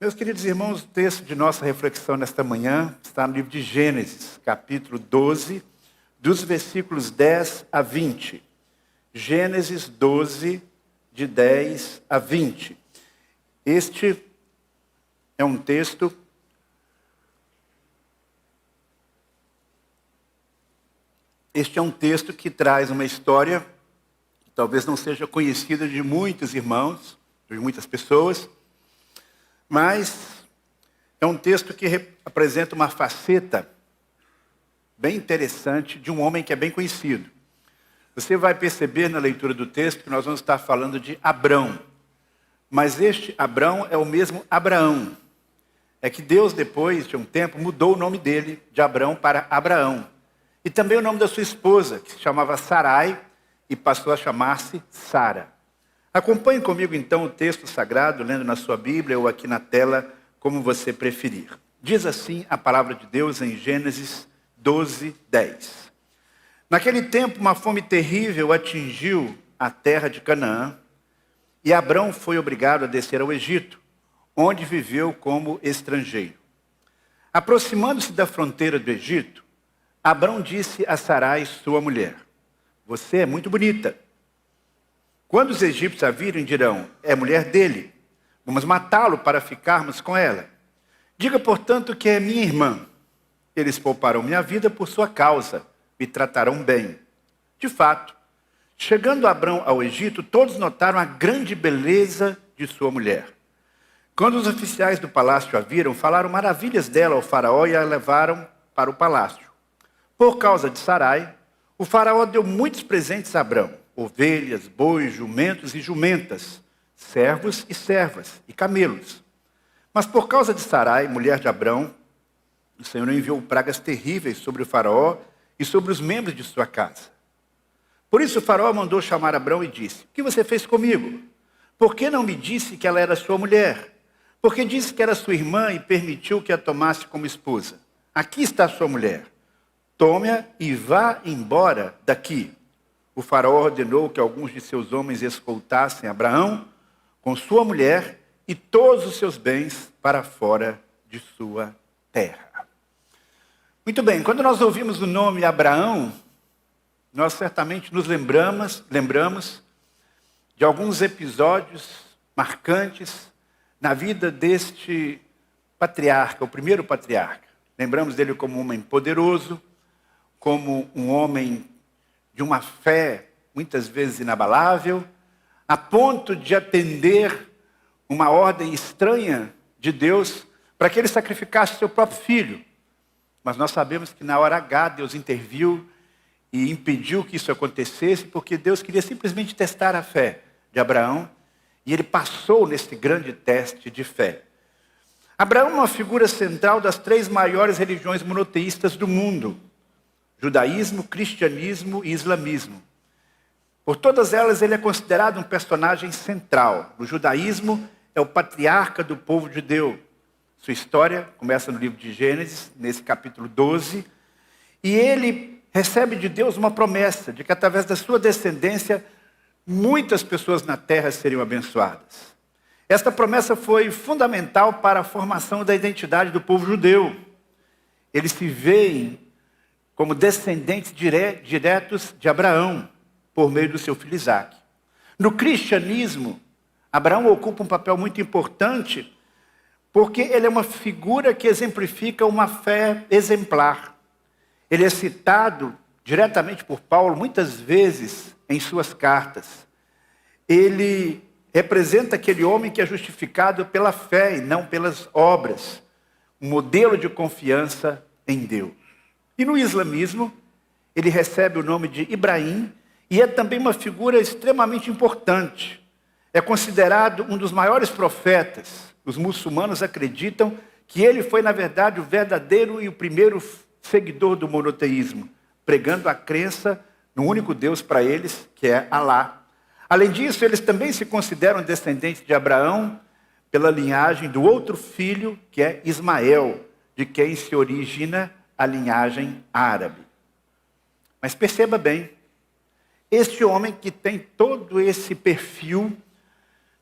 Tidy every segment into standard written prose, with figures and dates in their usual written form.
Meus queridos irmãos, o texto de nossa reflexão nesta manhã está no livro de Gênesis, capítulo 12, dos versículos 10 a 20. Gênesis 12, de 10 a 20. Este é um texto que traz uma história que talvez não seja conhecida de muitos irmãos, de muitas pessoas, mas é um texto que apresenta uma faceta bem interessante de um homem que é bem conhecido. Você vai perceber na leitura do texto que nós vamos estar falando de Abrão. Mas este Abrão é o mesmo Abraão. É que Deus, depois de um tempo, mudou o nome dele de Abrão para Abraão. E também o nome da sua esposa, que se chamava Sarai, e passou a chamar-se Sara. Acompanhe comigo, então, o texto sagrado, lendo na sua Bíblia ou aqui na tela, como você preferir. Diz assim a palavra de Deus em Gênesis 12, 10. Naquele tempo, uma fome terrível atingiu a terra de Canaã, e Abrão foi obrigado a descer ao Egito, onde viveu como estrangeiro. Aproximando-se da fronteira do Egito, Abrão disse a Sarai, sua mulher: "Você é muito bonita. Quando os egípcios a virem, dirão: é mulher dele. Vamos matá-lo para ficarmos com ela. Diga, portanto, que é minha irmã. Eles pouparão minha vida por sua causa. Me tratarão bem." De fato, chegando Abrão ao Egito, todos notaram a grande beleza de sua mulher. Quando os oficiais do palácio a viram, falaram maravilhas dela ao faraó e a levaram para o palácio. Por causa de Sarai, o faraó deu muitos presentes a Abrão: ovelhas, bois, jumentos e jumentas, servos e servas e camelos. Mas por causa de Sarai, mulher de Abrão, o Senhor enviou pragas terríveis sobre o faraó e sobre os membros de sua casa. Por isso o faraó mandou chamar Abrão e disse: "O que você fez comigo? Por que não me disse que ela era sua mulher? Porque disse que era sua irmã e permitiu que a tomasse como esposa. Aqui está sua mulher. Tome-a e vá embora daqui." O faraó ordenou que alguns de seus homens escoltassem Abraão com sua mulher e todos os seus bens para fora de sua terra. Muito bem, quando nós ouvimos o nome Abraão, nós certamente nos lembramos de alguns episódios marcantes na vida deste patriarca, o primeiro patriarca. Lembramos dele como um homem poderoso, como um homem de uma fé muitas vezes inabalável, a ponto de atender uma ordem estranha de Deus para que ele sacrificasse seu próprio filho. Mas nós sabemos que na hora H Deus interviu e impediu que isso acontecesse, porque Deus queria simplesmente testar a fé de Abraão, e ele passou nesse grande teste de fé. Abraão é uma figura central das 3 maiores religiões monoteístas do mundo: judaísmo, cristianismo e islamismo. Por todas elas, ele é considerado um personagem central. No judaísmo, é o patriarca do povo judeu. Sua história começa no livro de Gênesis, nesse capítulo 12, e ele recebe de Deus uma promessa de que, através da sua descendência, muitas pessoas na terra seriam abençoadas. Esta promessa foi fundamental para a formação da identidade do povo judeu. Eles se veem como descendentes diretos de Abraão, por meio do seu filho Isaque. No cristianismo, Abraão ocupa um papel muito importante, porque ele é uma figura que exemplifica uma fé exemplar. Ele é citado diretamente por Paulo muitas vezes em suas cartas. Ele representa aquele homem que é justificado pela fé e não pelas obras, um modelo de confiança em Deus. E no islamismo, ele recebe o nome de Ibrahim e é também uma figura extremamente importante. É considerado um dos maiores profetas. Os muçulmanos acreditam que ele foi, na verdade, o verdadeiro e o primeiro seguidor do monoteísmo, pregando a crença no único Deus para eles, que é Alá. Além disso, eles também se consideram descendentes de Abraão pela linhagem do outro filho, que é Ismael, de quem se origina a linhagem árabe. Mas perceba bem, este homem que tem todo esse perfil,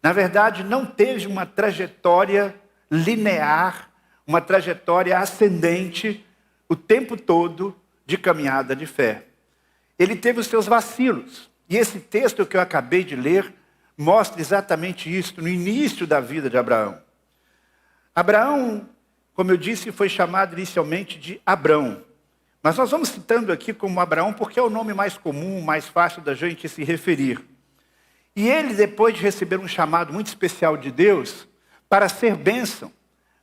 na verdade não teve uma trajetória linear, uma trajetória ascendente o tempo todo de caminhada de fé. Ele teve os seus vacilos. E esse texto que eu acabei de ler mostra exatamente isso no início da vida de Abraão. Abraão, como eu disse, foi chamado inicialmente de Abrão. Mas nós vamos citando aqui como Abraão porque é o nome mais comum, mais fácil da gente se referir. E ele, depois de receber um chamado muito especial de Deus, para ser bênção.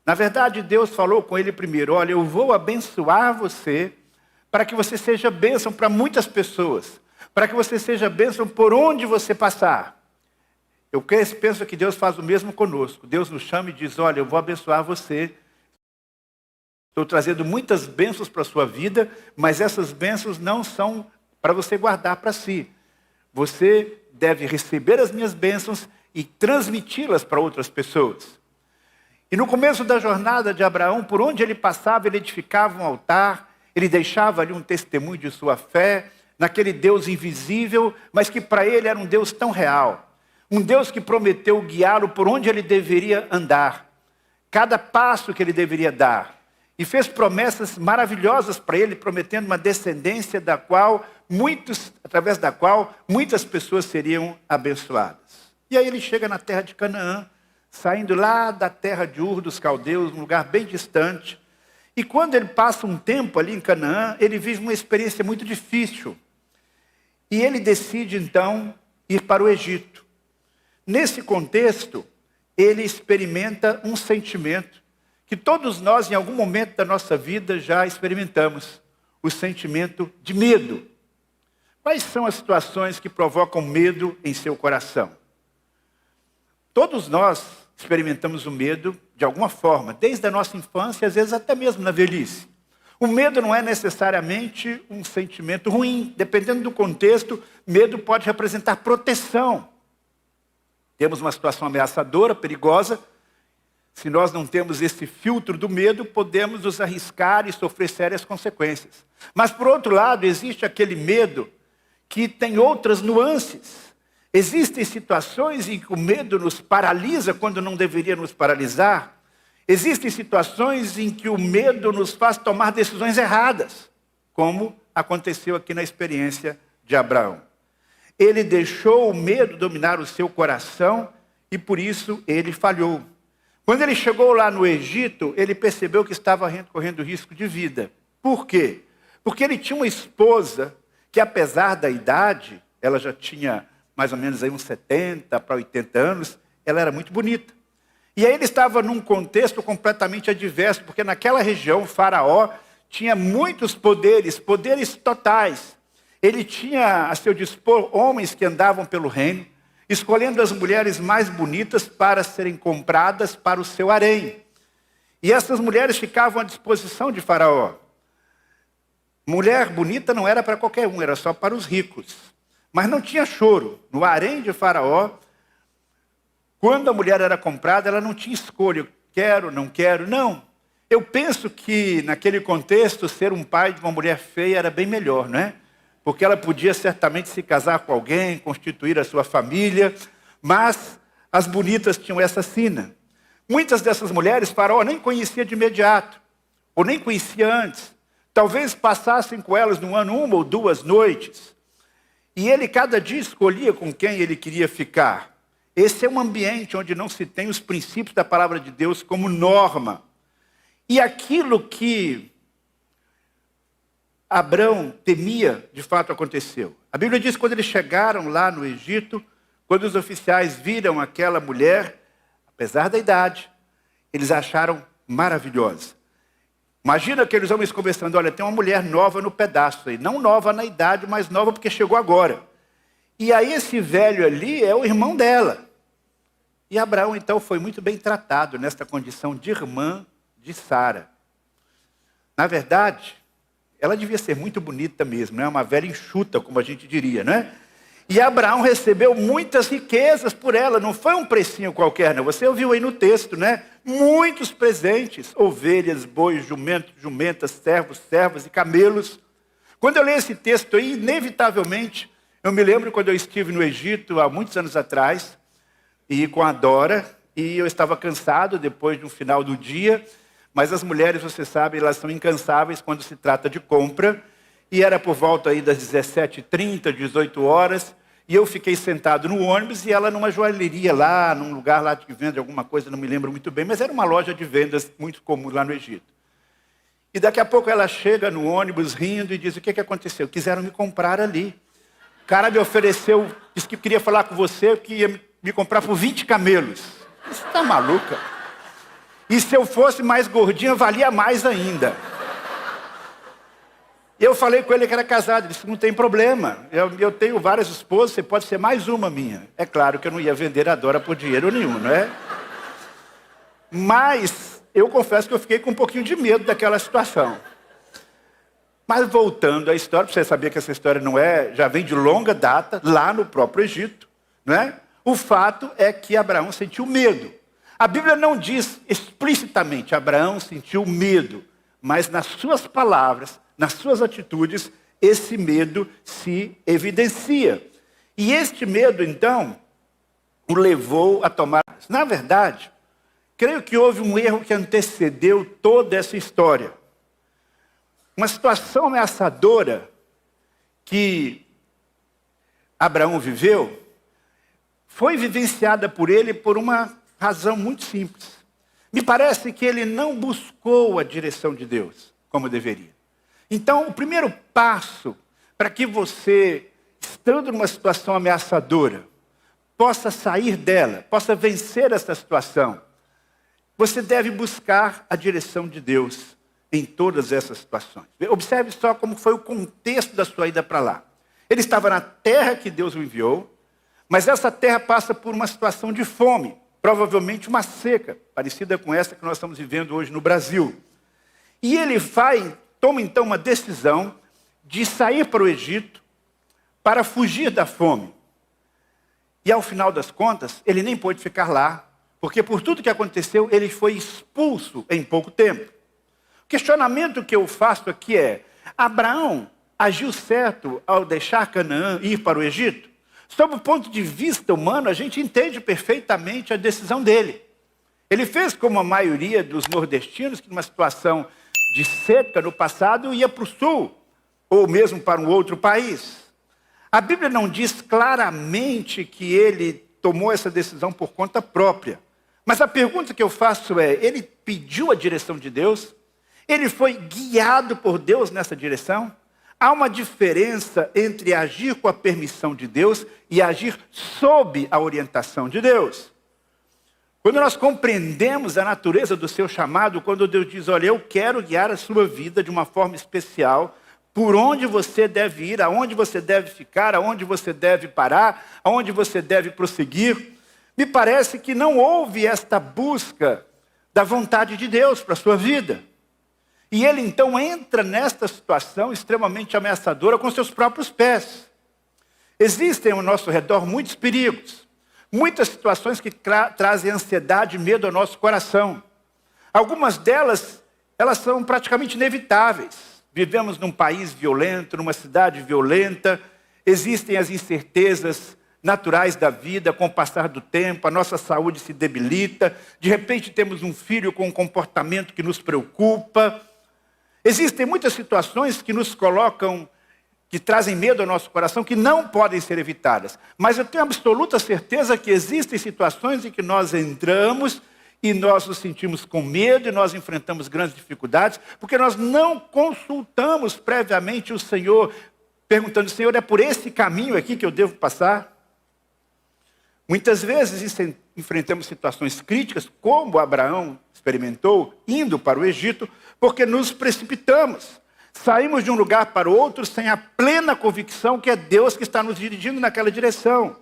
Na verdade, Deus falou com ele primeiro, olha, eu vou abençoar você para que você seja bênção para muitas pessoas, para que você seja bênção por onde você passar. Eu penso que Deus faz o mesmo conosco. Deus nos chama e diz, olha, eu vou abençoar você. Estou trazendo muitas bênçãos para a sua vida, mas essas bênçãos não são para você guardar para si. Você deve receber as minhas bênçãos e transmiti-las para outras pessoas. E no começo da jornada de Abraão, por onde ele passava, ele edificava um altar, ele deixava ali um testemunho de sua fé, naquele Deus invisível, mas que para ele era um Deus tão real. Um Deus que prometeu guiá-lo por onde ele deveria andar, cada passo que ele deveria dar. E fez promessas maravilhosas para ele, prometendo uma descendência através da qual muitas pessoas seriam abençoadas. E aí ele chega na terra de Canaã, saindo lá da terra de Ur dos Caldeus, um lugar bem distante. E quando ele passa um tempo ali em Canaã, ele vive uma experiência muito difícil. E ele decide, então, ir para o Egito. Nesse contexto, ele experimenta um sentimento que todos nós, em algum momento da nossa vida, já experimentamos. O sentimento de medo. Quais são as situações que provocam medo em seu coração? Todos nós experimentamos o medo de alguma forma, desde a nossa infância, às vezes até mesmo na velhice. O medo não é necessariamente um sentimento ruim. Dependendo do contexto, medo pode representar proteção. Temos uma situação ameaçadora, perigosa. Se nós não temos esse filtro do medo, podemos nos arriscar e sofrer sérias consequências. Mas, por outro lado, existe aquele medo que tem outras nuances. Existem situações em que o medo nos paralisa quando não deveria nos paralisar. Existem situações em que o medo nos faz tomar decisões erradas, como aconteceu aqui na experiência de Abraão. Ele deixou o medo dominar o seu coração e por isso ele falhou. Quando ele chegou lá no Egito, ele percebeu que estava correndo risco de vida. Por quê? Porque ele tinha uma esposa que, apesar da idade, ela já tinha mais ou menos aí uns 70 para 80 anos, ela era muito bonita. E aí ele estava num contexto completamente adverso, porque naquela região, o faraó tinha muitos poderes totais. Ele tinha a seu dispor homens que andavam pelo reino, escolhendo as mulheres mais bonitas para serem compradas para o seu harém. E essas mulheres ficavam à disposição de Faraó. Mulher bonita não era para qualquer um, era só para os ricos. Mas não tinha choro. No harém de Faraó, quando a mulher era comprada, ela não tinha escolha. Quero, não quero, não. Eu penso que, naquele contexto, ser um pai de uma mulher feia era bem melhor, não é? Porque ela podia certamente se casar com alguém, constituir a sua família, mas as bonitas tinham essa sina. Muitas dessas mulheres, Faraó nem conhecia de imediato, ou nem conhecia antes. Talvez passassem com elas no ano 1 ou 2 noites. E ele cada dia escolhia com quem ele queria ficar. Esse é um ambiente onde não se tem os princípios da palavra de Deus como norma. E aquilo que Abrão temia, de fato aconteceu. A Bíblia diz que quando eles chegaram lá no Egito, quando os oficiais viram aquela mulher, apesar da idade, eles acharam maravilhosa. Imagina aqueles homens conversando, olha, tem uma mulher nova no pedaço aí. Não nova na idade, mas nova porque chegou agora. E aí esse velho ali é o irmão dela. E Abraão, então, foi muito bem tratado nesta condição de irmã de Sara. Na verdade, ela devia ser muito bonita mesmo, né? Uma velha enxuta, como a gente diria, né? E Abraão recebeu muitas riquezas por ela, não foi um precinho qualquer, não. Você ouviu aí no texto, né? Muitos presentes, ovelhas, bois, jumentos, jumentas, servos, servas e camelos. Quando eu leio esse texto aí, inevitavelmente, eu me lembro quando eu estive no Egito, há muitos anos atrás, e com a Dora, e eu estava cansado depois do final do dia, mas as mulheres, você sabe, elas são incansáveis quando se trata de compra, e era por volta aí das 17h30, 18 horas, e eu fiquei sentado no ônibus e ela numa joalheria lá, num lugar lá que vende alguma coisa, não me lembro muito bem, mas era uma loja de vendas muito comum lá no Egito. E daqui a pouco ela chega no ônibus rindo e diz, o que aconteceu? Quiseram me comprar ali. O cara me ofereceu, disse que queria falar com você, que ia me comprar por 20 camelos. Você está maluca? E se eu fosse mais gordinha, valia mais ainda. Eu falei com ele que era casado, ele disse, não tem problema, eu tenho várias esposas, você pode ser mais uma minha. É claro que eu não ia vender a Dora por dinheiro nenhum, não é? Mas eu confesso que eu fiquei com um pouquinho de medo daquela situação. Mas voltando à história, para você saber que essa história não é, já vem de longa data, lá no próprio Egito, não é? O fato é que Abraão sentiu medo. A Bíblia não diz explicitamente, Abraão sentiu medo, mas nas suas palavras, nas suas atitudes, esse medo se evidencia. E este medo, então, o levou a tomar... Na verdade, creio que houve um erro que antecedeu toda essa história. Uma situação ameaçadora que Abraão viveu foi vivenciada por ele por uma razão muito simples. Me parece que ele não buscou a direção de Deus como deveria. Então, o primeiro passo para que você, estando numa situação ameaçadora, possa sair dela, possa vencer essa situação, você deve buscar a direção de Deus em todas essas situações. Observe só como foi o contexto da sua ida para lá. Ele estava na terra que Deus o enviou, mas essa terra passa por uma situação de fome, provavelmente uma seca, parecida com essa que nós estamos vivendo hoje no Brasil. E ele toma então uma decisão de sair para o Egito para fugir da fome. E ao final das contas, ele nem pôde ficar lá, porque por tudo que aconteceu, ele foi expulso em pouco tempo. O questionamento que eu faço aqui é, Abraão agiu certo ao deixar Canaã e ir para o Egito? Sob o ponto de vista humano, a gente entende perfeitamente a decisão dele. Ele fez como a maioria dos nordestinos, que numa situação de seca no passado ia para o sul, ou mesmo para um outro país. A Bíblia não diz claramente que ele tomou essa decisão por conta própria. Mas a pergunta que eu faço é, ele pediu a direção de Deus? Ele foi guiado por Deus nessa direção? Há uma diferença entre agir com a permissão de Deus e agir sob a orientação de Deus. Quando nós compreendemos a natureza do seu chamado, quando Deus diz, olha, eu quero guiar a sua vida de uma forma especial, por onde você deve ir, aonde você deve ficar, aonde você deve parar, aonde você deve prosseguir, me parece que não houve esta busca da vontade de Deus para a sua vida. E ele então entra nesta situação extremamente ameaçadora com seus próprios pés. Existem ao nosso redor muitos perigos. Muitas situações que trazem ansiedade e medo ao nosso coração. Algumas delas, elas são praticamente inevitáveis. Vivemos num país violento, numa cidade violenta. Existem as incertezas naturais da vida, com o passar do tempo, a nossa saúde se debilita. De repente temos um filho com um comportamento que nos preocupa. Existem muitas situações que nos colocam, que trazem medo ao nosso coração, que não podem ser evitadas. Mas eu tenho absoluta certeza que existem situações em que nós entramos e nós nos sentimos com medo e nós enfrentamos grandes dificuldades, porque nós não consultamos previamente o Senhor, perguntando, Senhor, é por esse caminho aqui que eu devo passar? Muitas vezes enfrentamos situações críticas, como Abraão experimentou, indo para o Egito, porque nos precipitamos. Saímos de um lugar para o outro sem a plena convicção que é Deus que está nos dirigindo naquela direção.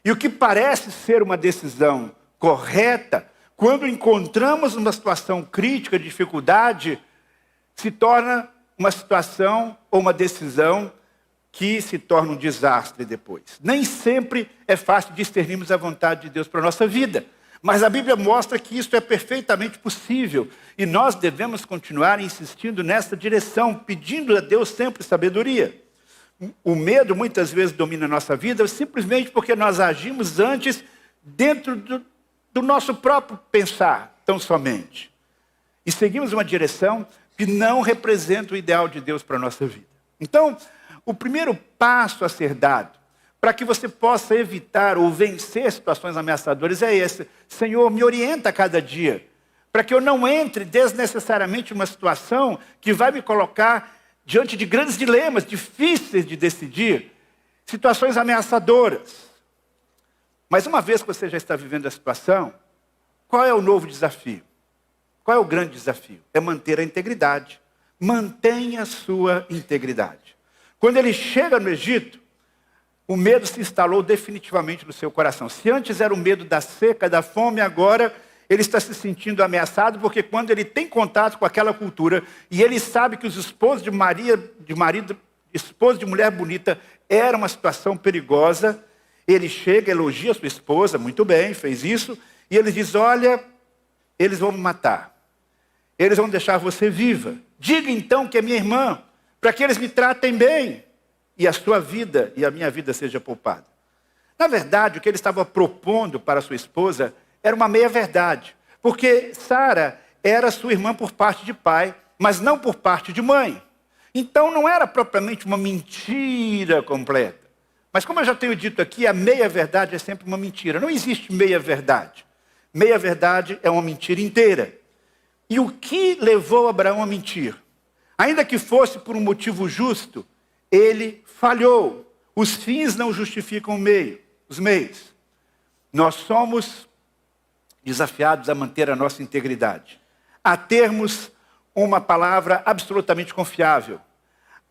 E o que parece ser uma decisão correta, quando encontramos uma situação crítica, de dificuldade, se torna uma situação ou uma decisão que se torna um desastre depois. Nem sempre é fácil discernirmos a vontade de Deus para a nossa vida. Mas a Bíblia mostra que isso é perfeitamente possível. E nós devemos continuar insistindo nessa direção, pedindo a Deus sempre sabedoria. O medo muitas vezes domina a nossa vida, simplesmente porque nós agimos antes dentro do nosso próprio pensar, tão somente. E seguimos uma direção que não representa o ideal de Deus para a nossa vida. Então, o primeiro passo a ser dado, para que você possa evitar ou vencer situações ameaçadoras, é esse. Senhor, me orienta a cada dia, para que eu não entre desnecessariamente em uma situação que vai me colocar diante de grandes dilemas, difíceis de decidir, situações ameaçadoras. Mas uma vez que você já está vivendo a situação, qual é o novo desafio? Qual é o grande desafio? É manter a integridade. Mantenha a sua integridade. Quando ele chega no Egito, o medo se instalou definitivamente no seu coração. Se antes era o medo da seca, da fome, agora ele está se sentindo ameaçado, porque quando ele tem contato com aquela cultura, e ele sabe que os esposos de esposo de mulher bonita, era uma situação perigosa, ele chega, elogia a sua esposa, muito bem, fez isso, e ele diz, olha, eles vão me matar. Eles vão deixar você viva. Diga então que é minha irmã, para que eles me tratem bem. E a sua vida e a minha vida seja poupada. Na verdade, o que ele estava propondo para sua esposa era uma meia-verdade. Porque Sara era sua irmã por parte de pai, mas não por parte de mãe. Então não era propriamente uma mentira completa. Mas como eu já tenho dito aqui, a meia-verdade é sempre uma mentira. Não existe meia-verdade. Meia-verdade é uma mentira inteira. E o que levou Abraão a mentir? Ainda que fosse por um motivo justo, ele falhou. Os fins não justificam os meios. Nós somos desafiados a manter a nossa integridade, a termos uma palavra absolutamente confiável,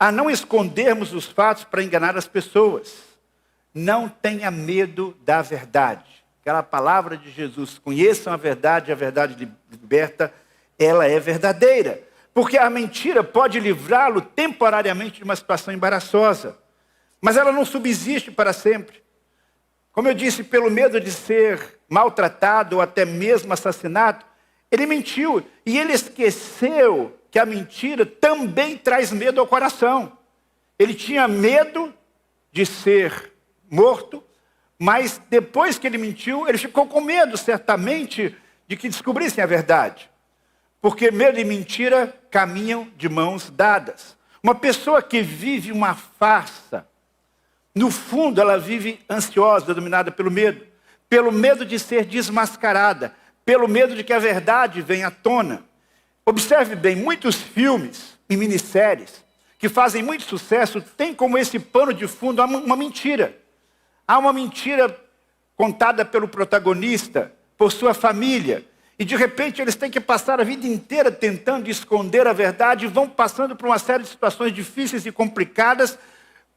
a não escondermos os fatos para enganar as pessoas. Não tenha medo da verdade. Aquela palavra de Jesus, conheçam a verdade liberta, ela é verdadeira. Porque a mentira pode livrá-lo temporariamente de uma situação embaraçosa, mas ela não subsiste para sempre. Como eu disse, pelo medo de ser maltratado ou até mesmo assassinado, ele mentiu e ele esqueceu que a mentira também traz medo ao coração. Ele tinha medo de ser morto, mas depois que ele mentiu, ele ficou com medo, certamente, de que descobrissem a verdade. Porque medo e mentira caminham de mãos dadas. Uma pessoa que vive uma farsa, no fundo ela vive ansiosa, dominada pelo medo de ser desmascarada, pelo medo de que a verdade venha à tona. Observe bem, muitos filmes e minisséries que fazem muito sucesso têm como esse pano de fundo uma mentira. Há uma mentira contada pelo protagonista, por sua família, e de repente eles têm que passar a vida inteira tentando esconder a verdade e vão passando por uma série de situações difíceis e complicadas,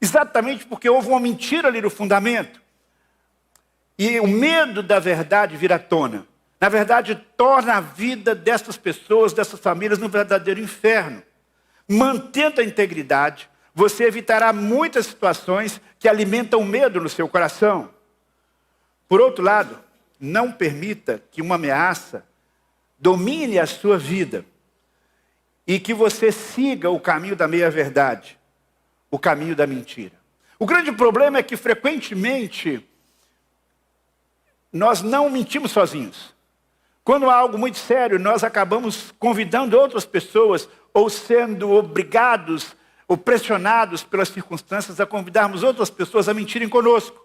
exatamente porque houve uma mentira ali no fundamento. E o medo da verdade vir à tona, na verdade, torna a vida dessas pessoas, dessas famílias, num verdadeiro inferno. Mantendo a integridade, você evitará muitas situações que alimentam medo no seu coração. Por outro lado, não permita que uma ameaça domine a sua vida e que você siga o caminho da meia-verdade, o caminho da mentira. O grande problema é que, frequentemente, nós não mentimos sozinhos. Quando há algo muito sério, nós acabamos convidando outras pessoas ou sendo obrigados ou pressionados pelas circunstâncias a convidarmos outras pessoas a mentirem conosco.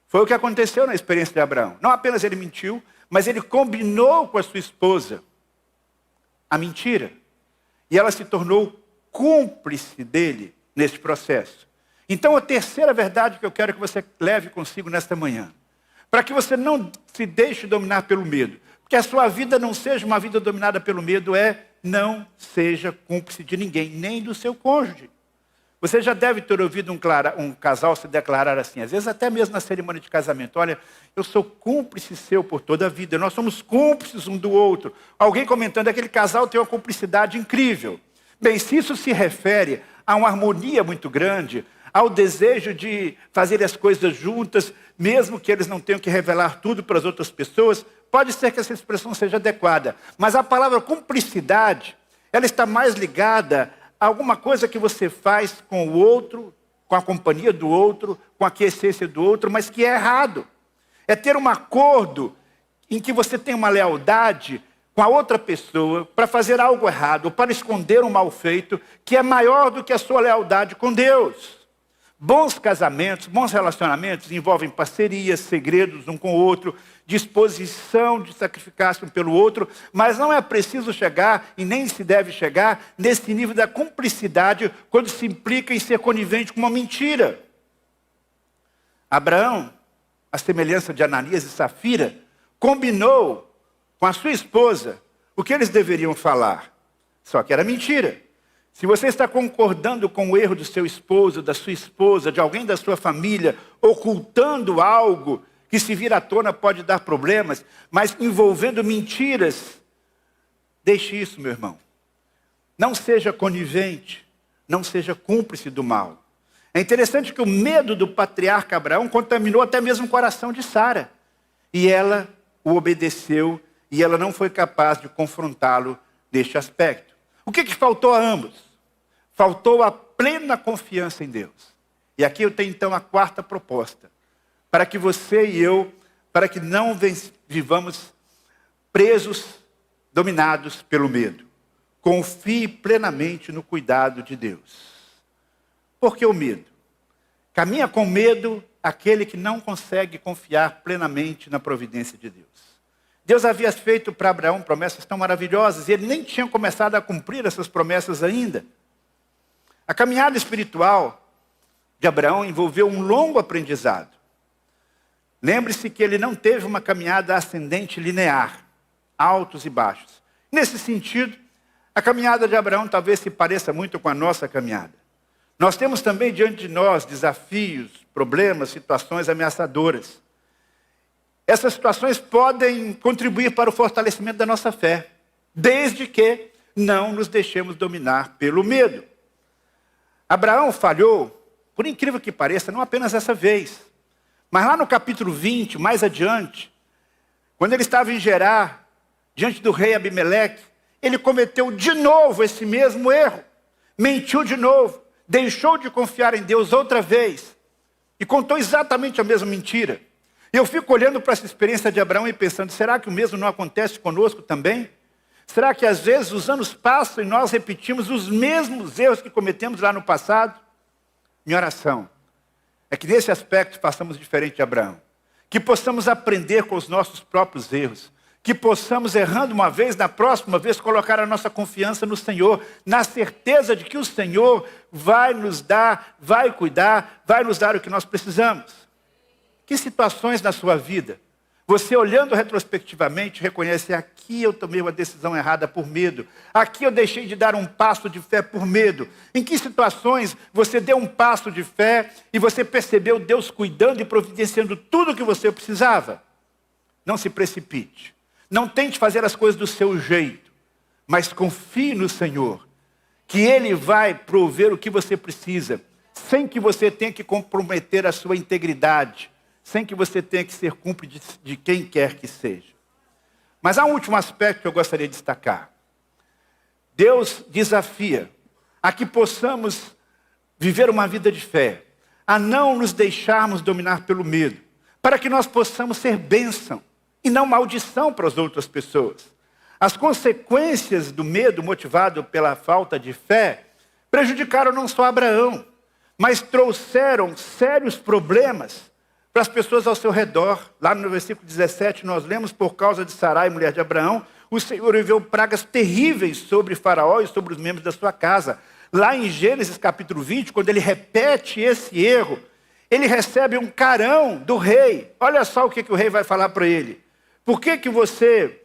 Foi o que aconteceu na experiência de Abraão. Não apenas ele mentiu, mas ele combinou com a sua esposa a mentira. E ela se tornou cúmplice dele nesse processo. Então, a terceira verdade que eu quero que você leve consigo nesta manhã, para que você não se deixe dominar pelo medo, porque a sua vida não seja uma vida dominada pelo medo, não seja cúmplice de ninguém, nem do seu cônjuge. Você já deve ter ouvido um casal se declarar assim, às vezes até mesmo na cerimônia de casamento, olha, eu sou cúmplice seu por toda a vida, nós somos cúmplices um do outro. Alguém comentando, aquele casal tem uma cumplicidade incrível. Bem, se isso se refere a uma harmonia muito grande, ao desejo de fazer as coisas juntas, mesmo que eles não tenham que revelar tudo para as outras pessoas, pode ser que essa expressão seja adequada. Mas a palavra cumplicidade, ela está mais ligada a alguma coisa que você faz com o outro, com a companhia do outro, com a aquiescência do outro, mas que é errado. É ter um acordo em que você tem uma lealdade com a outra pessoa para fazer algo errado, ou para esconder um mal feito, que é maior do que a sua lealdade com Deus. Bons casamentos, bons relacionamentos envolvem parcerias, segredos um com o outro, disposição de sacrificar-se um pelo outro, mas não é preciso chegar, e nem se deve chegar, nesse nível da cumplicidade quando se implica em ser conivente com uma mentira. Abraão, a semelhança de Ananias e Safira, combinou com a sua esposa o que eles deveriam falar, só que era mentira. Se você está concordando com o erro do seu esposo, da sua esposa, de alguém da sua família, ocultando algo que se vir à tona pode dar problemas, mas envolvendo mentiras, deixe isso, meu irmão. Não seja conivente, não seja cúmplice do mal. É interessante que o medo do patriarca Abraão contaminou até mesmo o coração de Sara. E ela o obedeceu e ela não foi capaz de confrontá-lo neste aspecto. O que faltou a ambos? Faltou a plena confiança em Deus. E aqui eu tenho então a quarta proposta. Para que você e eu, para que não vivamos presos, dominados pelo medo. Confie plenamente no cuidado de Deus. Por que o medo? Caminha com medo aquele que não consegue confiar plenamente na providência de Deus. Deus havia feito para Abraão promessas tão maravilhosas e ele nem tinha começado a cumprir essas promessas ainda. A caminhada espiritual de Abraão envolveu um longo aprendizado. Lembre-se que ele não teve uma caminhada ascendente linear, altos e baixos. Nesse sentido, a caminhada de Abraão talvez se pareça muito com a nossa caminhada. Nós temos também diante de nós desafios, problemas, situações ameaçadoras. Essas situações podem contribuir para o fortalecimento da nossa fé, desde que não nos deixemos dominar pelo medo. Abraão falhou, por incrível que pareça, não apenas essa vez, mas lá no capítulo 20, mais adiante, quando ele estava em Gerar, diante do rei Abimeleque, ele cometeu de novo esse mesmo erro, mentiu de novo, deixou de confiar em Deus outra vez e contou exatamente a mesma mentira. Eu fico olhando para essa experiência de Abraão e pensando, será que o mesmo não acontece conosco também? Será que às vezes os anos passam e nós repetimos os mesmos erros que cometemos lá no passado? Minha oração é que nesse aspecto façamos diferente de Abraão. Que possamos aprender com os nossos próprios erros. Que possamos, errando uma vez, na próxima vez, colocar a nossa confiança no Senhor, na certeza de que o Senhor vai nos dar, vai cuidar, vai nos dar o que nós precisamos. Que situações na sua vida, você olhando retrospectivamente, reconhece, aqui eu tomei uma decisão errada por medo, aqui eu deixei de dar um passo de fé por medo. Em que situações você deu um passo de fé e você percebeu Deus cuidando e providenciando tudo o que você precisava? Não se precipite. Não tente fazer as coisas do seu jeito, mas confie no Senhor, que Ele vai prover o que você precisa, sem que você tenha que comprometer a sua integridade, sem que você tenha que ser cúmplice de quem quer que seja. Mas há um último aspecto que eu gostaria de destacar. Deus desafia a que possamos viver uma vida de fé, a não nos deixarmos dominar pelo medo, para que nós possamos ser bênção e não maldição para as outras pessoas. As consequências do medo motivado pela falta de fé prejudicaram não só Abraão, mas trouxeram sérios problemas para as pessoas ao seu redor. Lá no versículo 17 nós lemos, por causa de Sarai, mulher de Abraão, o Senhor enviou pragas terríveis sobre Faraó e sobre os membros da sua casa. Lá em Gênesis capítulo 20, quando ele repete esse erro, ele recebe um carão do rei. Olha só o que o rei vai falar para ele. Por que você,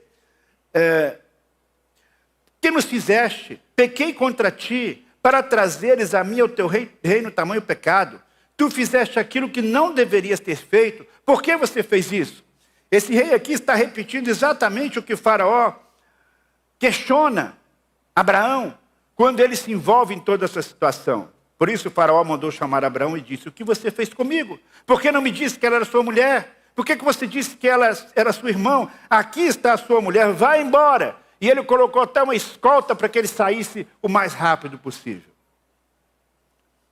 que nos fizeste? Pequei contra ti, para trazeres a mim ao teu reino tamanho pecado. Tu fizeste aquilo que não deverias ter feito. Por que você fez isso? Esse rei aqui está repetindo exatamente o que Faraó questiona Abraão, quando ele se envolve em toda essa situação. Por isso o Faraó mandou chamar Abraão e disse, o que você fez comigo? Por que não me disse que ela era sua mulher? Por que você disse que ela era sua irmã? Aqui está a sua mulher, vai embora. E ele colocou até uma escolta para que ele saísse o mais rápido possível.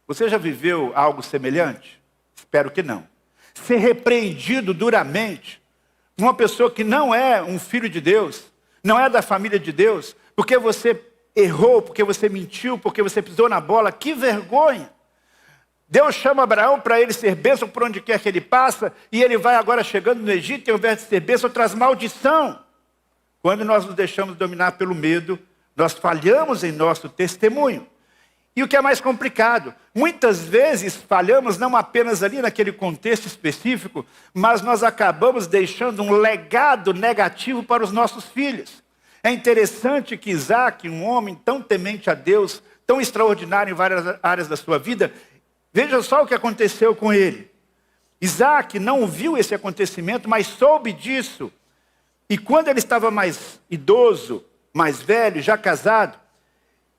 Você já viveu algo semelhante? Espero que não. Ser repreendido duramente uma pessoa que não é um filho de Deus, não é da família de Deus, porque você errou, porque você mentiu, porque você pisou na bola, que vergonha! Deus chama Abraão para ele ser bênção por onde quer que ele passa, e ele vai agora chegando no Egito, e ao invés de ser bênção, traz maldição. Quando nós nos deixamos dominar pelo medo, nós falhamos em nosso testemunho. E o que é mais complicado, muitas vezes falhamos não apenas ali naquele contexto específico, mas nós acabamos deixando um legado negativo para os nossos filhos. É interessante que Isaac, um homem tão temente a Deus, tão extraordinário em várias áreas da sua vida, veja só o que aconteceu com ele. Isaac não viu esse acontecimento, mas soube disso. E quando ele estava mais idoso, mais velho, já casado,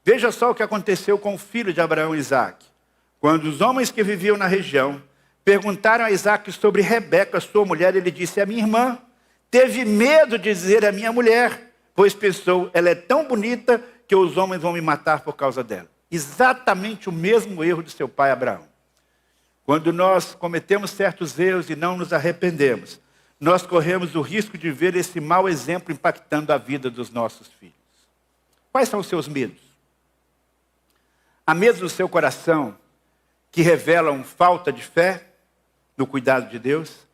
veja só o que aconteceu com o filho de Abraão, Isaac. Quando os homens que viviam na região perguntaram a Isaac sobre Rebeca, sua mulher, ele disse: a minha irmã teve medo de dizer a minha mulher, pois pensou, ela é tão bonita que os homens vão me matar por causa dela. Exatamente o mesmo erro de seu pai Abraão. Quando nós cometemos certos erros e não nos arrependemos, nós corremos o risco de ver esse mau exemplo impactando a vida dos nossos filhos. Quais são os seus medos? Há medos no seu coração que revelam falta de fé no cuidado de Deus?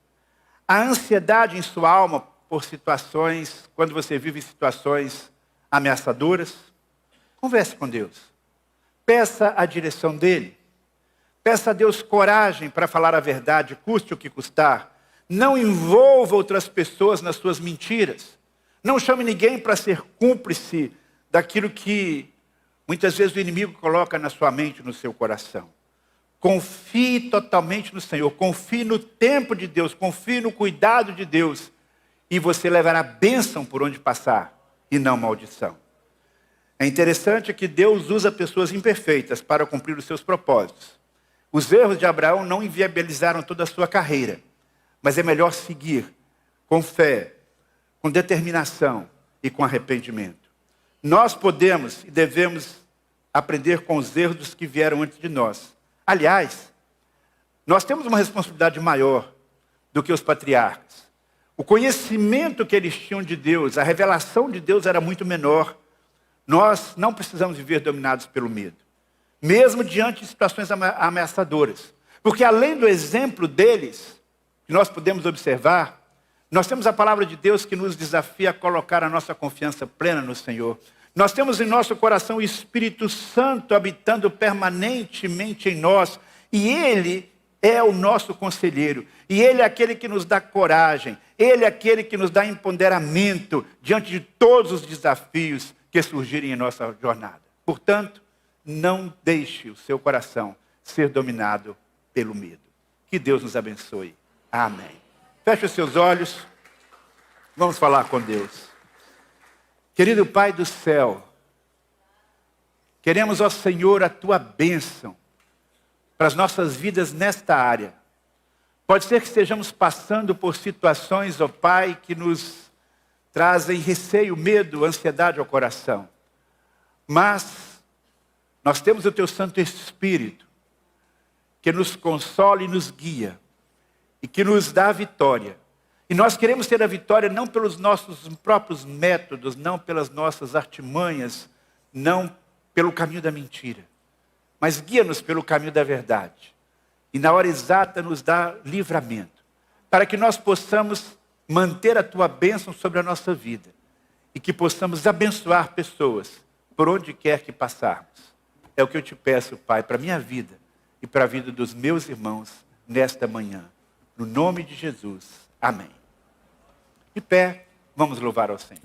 Há ansiedade em sua alma por situações, quando você vive situações ameaçadoras? Converse com Deus. Peça a direção dele. Peça a Deus coragem para falar a verdade, custe o que custar. Não envolva outras pessoas nas suas mentiras. Não chame ninguém para ser cúmplice daquilo que muitas vezes o inimigo coloca na sua mente, no seu coração. Confie totalmente no Senhor. Confie no tempo de Deus. Confie no cuidado de Deus. E você levará bênção por onde passar e não maldição. É interessante que Deus usa pessoas imperfeitas para cumprir os seus propósitos. Os erros de Abraão não inviabilizaram toda a sua carreira, mas é melhor seguir com fé, com determinação e com arrependimento. Nós podemos e devemos aprender com os erros dos que vieram antes de nós. Aliás, nós temos uma responsabilidade maior do que os patriarcas. O conhecimento que eles tinham de Deus, a revelação de Deus era muito menor. Nós não precisamos viver dominados pelo medo, mesmo diante de situações ameaçadoras. Porque além do exemplo deles, que nós podemos observar, nós temos a palavra de Deus que nos desafia a colocar a nossa confiança plena no Senhor. Nós temos em nosso coração o Espírito Santo habitando permanentemente em nós. E Ele é o nosso conselheiro. E Ele é aquele que nos dá coragem. Ele é aquele que nos dá empoderamento diante de todos os desafios que surgirem em nossa jornada. Portanto, não deixe o seu coração ser dominado pelo medo. Que Deus nos abençoe. Amém. Feche os seus olhos. Vamos falar com Deus. Querido Pai do céu, queremos, ó Senhor, a Tua bênção para as nossas vidas nesta área. Pode ser que estejamos passando por situações, ó Pai, que nos trazem receio, medo, ansiedade ao coração. Mas nós temos o Teu Santo Espírito, que nos consola e nos guia, e que nos dá a vitória. E nós queremos ter a vitória não pelos nossos próprios métodos, não pelas nossas artimanhas, não pelo caminho da mentira, mas guia-nos pelo caminho da verdade. E na hora exata nos dá livramento, para que nós possamos manter a Tua bênção sobre a nossa vida e que possamos abençoar pessoas por onde quer que passarmos. É o que eu te peço, Pai, para a minha vida e para a vida dos meus irmãos nesta manhã. No nome de Jesus. Amém. De pé, vamos louvar ao Senhor.